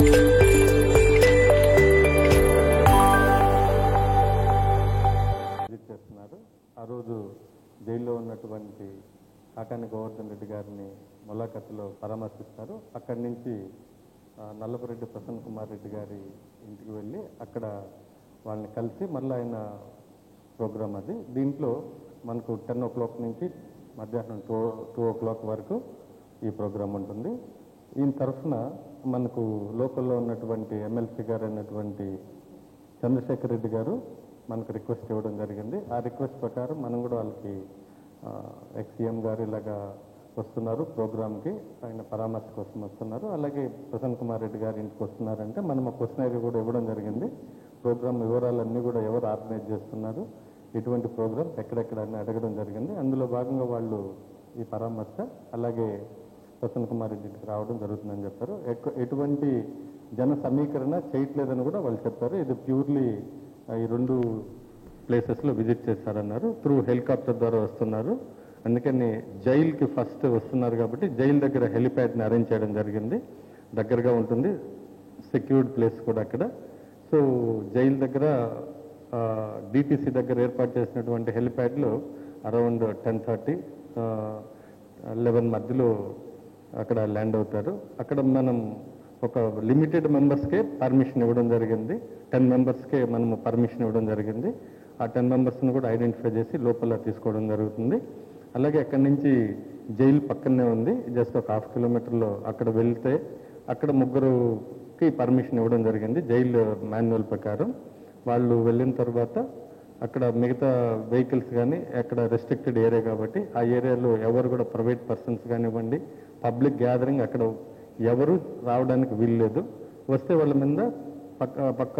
ఆ రోజు జైల్లో ఉన్నటువంటి కాకాని గోవర్ధన్ రెడ్డి గారిని ములాఖతులో పరామర్శిస్తారు. అక్కడి నుంచి నల్లపురెడ్డి ప్రసన్న కుమార్ రెడ్డి గారి ఇంటికి వెళ్ళి అక్కడ వాళ్ళని కలిసి మళ్ళీ ఆయన ప్రోగ్రాం అది. దీంట్లో మనకు 10 o'clock నుంచి మధ్యాహ్నం 2 o'clock వరకు ఈ ప్రోగ్రాం ఉంటుంది. ఈయన తరఫున మనకు లోకల్లో ఉన్నటువంటి ఎమ్మెల్సీ గారు అయినటువంటి చంద్రశేఖర్ రెడ్డి గారు మనకు రిక్వెస్ట్ ఇవ్వడం జరిగింది. ఆ రిక్వెస్ట్ ప్రకారం మనం కూడా వాళ్ళకి ఎక్స్సీఎం గారు ఇలాగా వస్తున్నారు ప్రోగ్రామ్కి, ఆయన పరామర్శ కోసం వస్తున్నారు, అలాగే ప్రసన్న కుమార్ రెడ్డి గారి ఇంటికి వస్తున్నారంటే మనం ఒక క్వశ్చనరీ కూడా ఇవ్వడం జరిగింది. ప్రోగ్రామ్ వివరాలన్నీ కూడా ఎవరు ఆర్గనైజ్ చేస్తున్నారు, ఎటువంటి ప్రోగ్రామ్స్ ఎక్కడెక్కడ అని అడగడం జరిగింది. అందులో భాగంగా వాళ్ళు ఈ పరామర్శ అలాగే ప్రసన్న కుమార్ రెడ్డి ఇంటికి రావడం జరుగుతుందని చెప్పారు. ఎటువంటి జన సమీకరణ చేయట్లేదని కూడా వాళ్ళు చెప్పారు. ఇది ప్యూర్లీ ఈ 2 ప్లేసెస్లో విజిట్ చేశారన్నారు. త్రూ హెలికాప్టర్ ద్వారా వస్తున్నారు, అందుకని జైలుకి ఫస్ట్ వస్తున్నారు కాబట్టి జైలు దగ్గర హెలిప్యాడ్ని అరేంజ్ చేయడం జరిగింది. దగ్గరగా ఉంటుంది, సెక్యూర్డ్ ప్లేస్ కూడా అక్కడ. సో జైలు దగ్గర డిటిసి దగ్గర ఏర్పాటు చేసినటువంటి హెలిప్యాడ్లో అరౌండ్ 10:30, 11 మధ్యలో అక్కడ ల్యాండ్ అవుతారు. అక్కడ మనం ఒక లిమిటెడ్ మెంబర్స్కే పర్మిషన్ ఇవ్వడం జరిగింది. 10 మెంబర్స్కే మనము పర్మిషన్ ఇవ్వడం జరిగింది. ఆ 10 మెంబర్స్ని కూడా ఐడెంటిఫై చేసి లోపల తీసుకోవడం జరుగుతుంది. అలాగే అక్కడి నుంచి జైలు పక్కనే ఉంది, జస్ట్ ఒక 1/2 kilometerలో అక్కడ వెళ్తే అక్కడ 3కి పర్మిషన్ ఇవ్వడం జరిగింది జైలు మాన్యువల్ ప్రకారం. వాళ్ళు వెళ్ళిన తర్వాత అక్కడ మిగతా వెహికల్స్ కానీ అక్కడ రెస్ట్రిక్టెడ్ ఏరియా కాబట్టి ఆ ఏరియాలో ఎవరు కూడా ప్రైవేట్ పర్సన్స్ కానివ్వండి, పబ్లిక్ గ్యాదరింగ్ అక్కడ ఎవరు రావడానికి వీల్లేదు. వస్తే వాళ్ళ మీద పక్క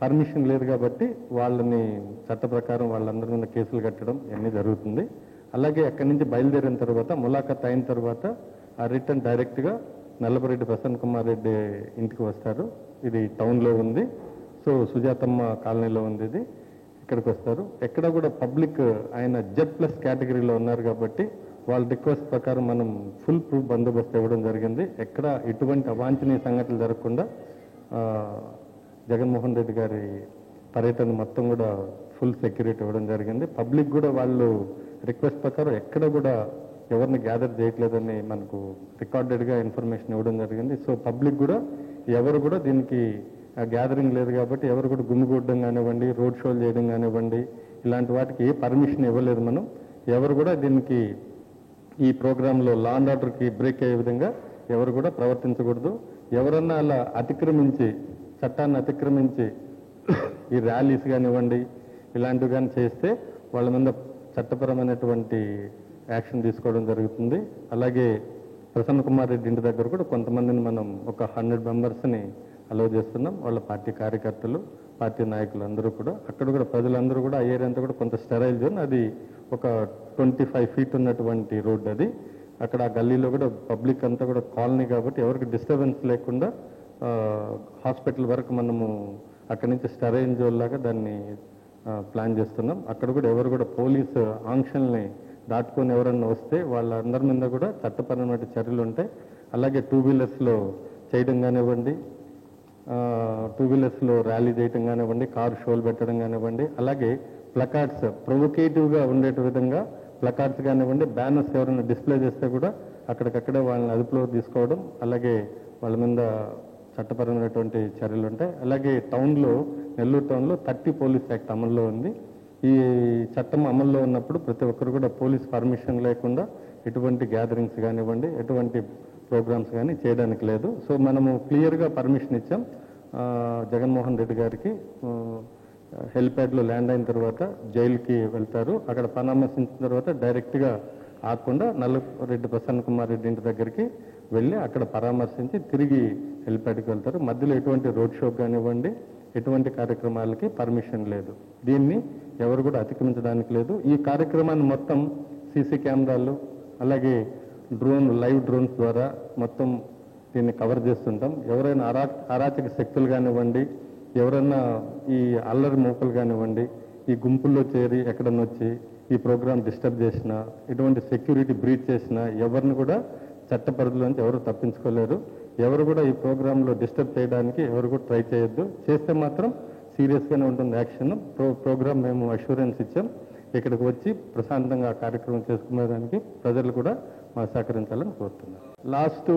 పర్మిషన్ లేదు కాబట్టి వాళ్ళని చట్ట ప్రకారం వాళ్ళందరి మీద కేసులు కట్టడం ఇవన్నీ జరుగుతుంది. అలాగే అక్కడి నుంచి బయలుదేరిన తర్వాత ములాఖత్ అయిన తర్వాత ఆ రిటర్న్ డైరెక్ట్గా నల్లపురెడ్డి ప్రసన్న కుమార్ రెడ్డి ఇంటికి వస్తారు. ఇది టౌన్లో ఉంది, సో సుజాతమ్మ కాలనీలో ఉంది ఇది. ఇక్కడికి వస్తారు. ఎక్కడ కూడా పబ్లిక్ ఆయన Z+ కేటగిరీలో ఉన్నారు కాబట్టి వాళ్ళ రిక్వెస్ట్ ప్రకారం మనం ఫుల్ ప్రూఫ్ బందోబస్తు ఇవ్వడం జరిగింది. ఎక్కడ ఎటువంటి అవాంఛనీయ సంఘటనలు జరగకుండా జగన్మోహన్ రెడ్డి గారి పర్యటన మొత్తం కూడా ఫుల్ సెక్యూరిటీ ఇవ్వడం జరిగింది. పబ్లిక్ కూడా వాళ్ళు రిక్వెస్ట్ ప్రకారం ఎక్కడ కూడా ఎవరిని గ్యాదర్ చేయట్లేదని మనకు రికార్డెడ్గా ఇన్ఫర్మేషన్ ఇవ్వడం జరిగింది. సో పబ్లిక్ కూడా ఎవరు కూడా దీనికి గ్యాదరింగ్ లేదు కాబట్టి ఎవరు కూడా గుమిగూడడం కానివ్వండి, రోడ్ షోలు చేయడం కానివ్వండి, ఇలాంటి వాటికి ఏ పర్మిషన్ ఇవ్వలేదు మనం. ఎవరు కూడా దీనికి ఈ ప్రోగ్రాంలో లా అండ్ ఆర్డర్కి బ్రేక్ అయ్యే విధంగా ఎవరు కూడా ప్రవర్తించకూడదు. ఎవరన్నా అలా అతిక్రమించి చట్టాన్ని అతిక్రమించి ఈ ర్యాలీస్ కానివ్వండి ఇలాంటివి కానీ చేస్తే వాళ్ళ మీద చట్టపరమైనటువంటి యాక్షన్ తీసుకోవడం జరుగుతుంది. అలాగే ప్రసన్న కుమార్ రెడ్డి ఇంటి దగ్గర కూడా కొంతమందిని మనం ఒక 100 మెంబర్స్ని అలౌ చేస్తున్నాం. వాళ్ళ పార్టీ కార్యకర్తలు, పార్టీ నాయకులు అందరూ కూడా. అక్కడ కూడా ప్రజలందరూ కూడా ఆ ఏరియా అంతా కూడా కొంత స్టెరైల్ జోన్, అది ఒక 25 feet ఉన్నటువంటి రోడ్ అది. అక్కడ ఆ గల్లీలో కూడా పబ్లిక్ అంతా కూడా కాలనీ కాబట్టి ఎవరికి డిస్టర్బెన్స్ లేకుండా హాస్పిటల్ వరకు మనము అక్కడి నుంచి స్టెరైల్ జోన్ లాగా దాన్ని ప్లాన్ చేస్తున్నాం. అక్కడ కూడా ఎవరు కూడా పోలీసు ఆంక్షల్ని దాటుకొని ఎవరన్నా వస్తే వాళ్ళందరి మీద కూడా చట్టపరమైన చర్యలు ఉంటాయి. అలాగే 2 wheelersలో చేయడం కానివ్వండి, 2 wheelersలో ర్యాలీ చేయడం కానివ్వండి, కారు షోలు పెట్టడం కానివ్వండి, అలాగే ప్లకార్డ్స్ ప్రొవోకేటివ్గా ఉండే విధంగా ప్లకార్డ్స్ కానివ్వండి, బ్యానర్స్ ఎవరైనా డిస్ప్లే చేస్తే కూడా అక్కడికక్కడే వాళ్ళని అదుపులో తీసుకోవడం, అలాగే వాళ్ళ మీద చట్టపరమైనటువంటి చర్యలు ఉంటాయి. అలాగే టౌన్లో, నెల్లూరు టౌన్లో 30 పోలీస్ యాక్ట్ అమల్లో ఉంది. ఈ చట్టం అమల్లో ఉన్నప్పుడు ప్రతి ఒక్కరు కూడా పోలీస్ పర్మిషన్ లేకుండా ఎటువంటి గ్యాదరింగ్స్ కానివ్వండి, ఎటువంటి ప్రోగ్రామ్స్ కానీ చేయడానికి లేదు. సో మనము క్లియర్గా పర్మిషన్ ఇచ్చాం. జగన్మోహన్ రెడ్డి గారికి హెలిప్యాడ్లో ల్యాండ్ అయిన తర్వాత జైలుకి వెళ్తారు. అక్కడ పరామర్శించిన తర్వాత డైరెక్ట్గా ఆకుండా నల్లపురెడ్డి ప్రసన్న కుమార్ రెడ్డి ఇంటి దగ్గరికి వెళ్ళి అక్కడ పరామర్శించి తిరిగి హెలిప్యాడ్కి వెళ్తారు. మధ్యలో ఎటువంటి రోడ్ షో కానివ్వండి, ఎటువంటి కార్యక్రమాలకి పర్మిషన్ లేదు. దీన్ని ఎవరు కూడా అతిక్రమించడానికి లేదు. ఈ కార్యక్రమాన్ని మొత్తం సీసీ కెమెరాలు అలాగే లైవ్ డ్రోన్స్ ద్వారా మొత్తం దీన్ని కవర్ చేస్తుంటాం. ఎవరైనా అరాచక శక్తులు కానివ్వండి, ఎవరైనా ఈ అల్లరి మూకలు కానివ్వండి, ఈ గుంపుల్లో చేరి ఎక్కడన్నా వచ్చి ఈ ప్రోగ్రామ్ డిస్టర్బ్ చేసినా, ఎటువంటి సెక్యూరిటీ బ్రీచ్ చేసినా ఎవరిని కూడా చట్ట పరిధిలోంచి ఎవరు తప్పించుకోలేరు. ఎవరు కూడా ఈ ప్రోగ్రాంలో డిస్టర్బ్ చేయడానికి ఎవరు కూడా ట్రై చేయొద్దు. చేస్తే మాత్రం సీరియస్గానే ఉంటుంది యాక్షన్. ప్రోగ్రామ్ మేము అష్యూరెన్స్ ఇచ్చాం. ఇక్కడికి వచ్చి ప్రశాంతంగా ఆ కార్యక్రమం చేసుకునేదానికి ప్రజలు కూడా మా సహకరించాలని కోరుతున్నాం. లాస్ట్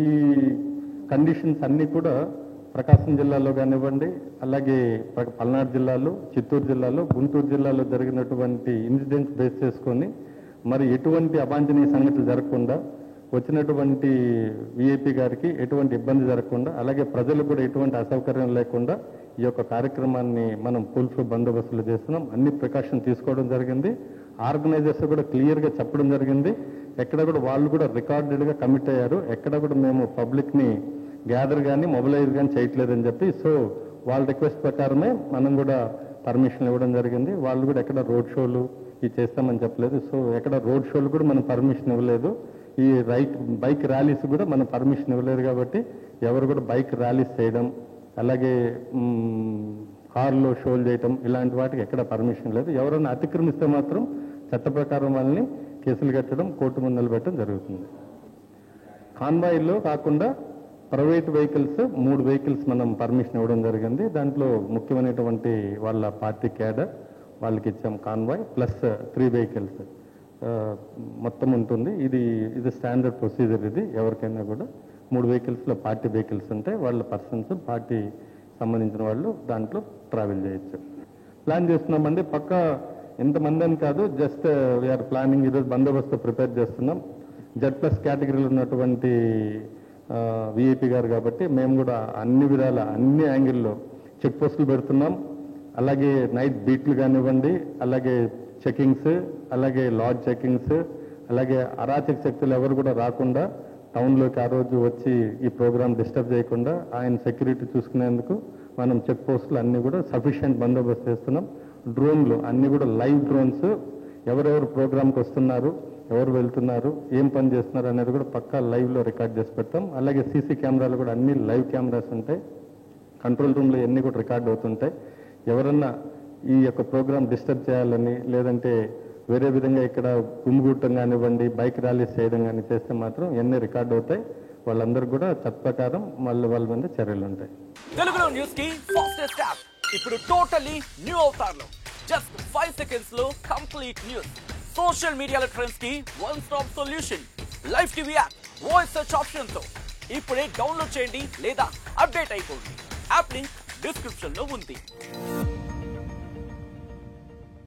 ఈ కండిషన్స్ అన్నీ కూడా ప్రకాశం జిల్లాలో కానివ్వండి, అలాగే పల్నాడు జిల్లాలో, చిత్తూరు జిల్లాలో, గుంటూరు జిల్లాలో జరిగినటువంటి ఇన్సిడెంట్స్ బేస్ చేసుకొని మరి ఎటువంటి అవాంఛనీయ సంఘటనలు జరగకుండా, వచ్చినటువంటి విఐపి గారికి ఎటువంటి ఇబ్బంది జరగకుండా, అలాగే ప్రజలు కూడా ఎటువంటి అసౌకర్యం లేకుండా ఈ యొక్క కార్యక్రమాన్ని మనం ఫుల్ బందోబస్తులు చేస్తున్నాం. అన్ని ప్రికాషన్ తీసుకోవడం జరిగింది. ఆర్గనైజర్స్ కూడా క్లియర్గా చెప్పడం జరిగింది. ఎక్కడ కూడా వాళ్ళు కూడా రికార్డెడ్గా కమిట్ అయ్యారు. ఎక్కడ కూడా మేము పబ్లిక్ని గ్యాదర్ కానీ మొబిలైజ్ కానీ చేయట్లేదని చెప్పి, సో వాళ్ళ రిక్వెస్ట్ ప్రకారమే మనం కూడా పర్మిషన్ ఇవ్వడం జరిగింది. వాళ్ళు కూడా ఎక్కడ రోడ్ షోలు ఇది చేస్తామని చెప్పలేదు. సో ఎక్కడ రోడ్ షోలు కూడా మనం పర్మిషన్ ఇవ్వలేదు. ఈ బైక్ ర్యాలీస్ కూడా మనం పర్మిషన్ ఇవ్వలేదు. కాబట్టి ఎవరు కూడా బైక్ ర్యాలీస్ చేయడం, అలాగే కార్లో షోలు చేయటం, ఇలాంటి వాటికి ఎక్కడ పర్మిషన్ లేదు. ఎవరైనా అతిక్రమిస్తే మాత్రం చట్ట ప్రకారం వాళ్ళని కేసులు కట్టడం, కోర్టు ముందు నిలబెట్టడం జరుగుతుంది. కాన్వాయ్లో కాకుండా ప్రైవేట్ వెహికల్స్ 3 వెహికల్స్ మనం పర్మిషన్ ఇవ్వడం జరిగింది. దాంట్లో ముఖ్యమైనటువంటి వాళ్ళ పార్టీ క్యాడర్ వాళ్ళకి ఇచ్చాం కాన్వాయ్, ప్లస్ 3 వెహికల్స్ మొత్తం ఉంటుంది. ఇది స్టాండర్డ్ ప్రొసీజర్. ఇది ఎవరికైనా కూడా 3 వెహికల్స్లో పార్టీ వెహికల్స్ ఉంటాయి. వాళ్ళ పర్సన్స్ పార్టీ సంబంధించిన వాళ్ళు దాంట్లో ట్రావెల్ చేయొచ్చు. ప్లాన్ చేస్తున్నామండి. పక్క ఇంతమంది అని కాదు, జస్ట్ వీఆర్ ప్లానింగ్. ఈరోజు బందోబస్తు ప్రిపేర్ చేస్తున్నాం. Z+ కేటగిరీలో ఉన్నటువంటి విఐపి గారు కాబట్టి మేము కూడా అన్ని విధాల అన్ని యాంగిల్లో చెక్ పోస్టులు పెడుతున్నాం. అలాగే నైట్ బీట్లు కానివ్వండి, అలాగే చెకింగ్స్, అలాగే లాడ్జ్ చెకింగ్స్, అలాగే అరాచక శక్తులు ఎవరు కూడా రాకుండా టౌన్లోకి ఆ రోజు వచ్చి ఈ ప్రోగ్రాం డిస్టర్బ్ చేయకుండా ఆయన సెక్యూరిటీ చూసుకునేందుకు మనం చెక్ పోస్టులు అన్నీ కూడా సఫిషియెంట్ బందోబస్తు చేస్తున్నాం. డ్రోన్లు అన్నీ కూడా లైవ్ డ్రోన్స్, ఎవరెవరు ప్రోగ్రాంకి వస్తున్నారు, ఎవరు వెళ్తున్నారు, ఏం పని చేస్తున్నారు అనేది కూడా పక్కా లైవ్లో రికార్డ్ చేసి పెడతాం. అలాగే సీసీ కెమెరాలు కూడా అన్ని లైవ్ కెమెరాస్ ఉంటాయి. కంట్రోల్ రూమ్లో అన్నీ కూడా రికార్డ్ అవుతుంటాయి. ఎవరన్నా ఈ యొక్క ప్రోగ్రాం డిస్టర్బ్ చేయాలని, లేదంటే వేరే విధంగా ఇక్కడ గుమిగూడటం కానివ్వండి, బైక్ ర్యాలీస్ చేయడం కానీ చేస్తే మాత్రం ఎన్ని రికార్డ్ అవుతాయి. వాళ్ళందరూ కూడా చట్ట ప్రకారం వాళ్ళ మీద చర్యలు ఉంటాయి. తెలుగులో న్యూస్ కి ఫాస్టెస్ట్ యాప్ ఇప్పుడు టోటల్లీ న్యూ అవతార్లో జస్ట్ 5 సెకండ్స్ లో కంప్లీట్ న్యూస్. సోషల్ మీడియాలో ట్రెండ్స్ కి one stop solution. Live TV app, voice search option తో ఇప్పుడే డౌన్లోడ్ చేయండి లేదా అప్డేట్ అయిపోండి. యాప్ లింక్ డిస్క్రిప్షన్ లో ఉంది.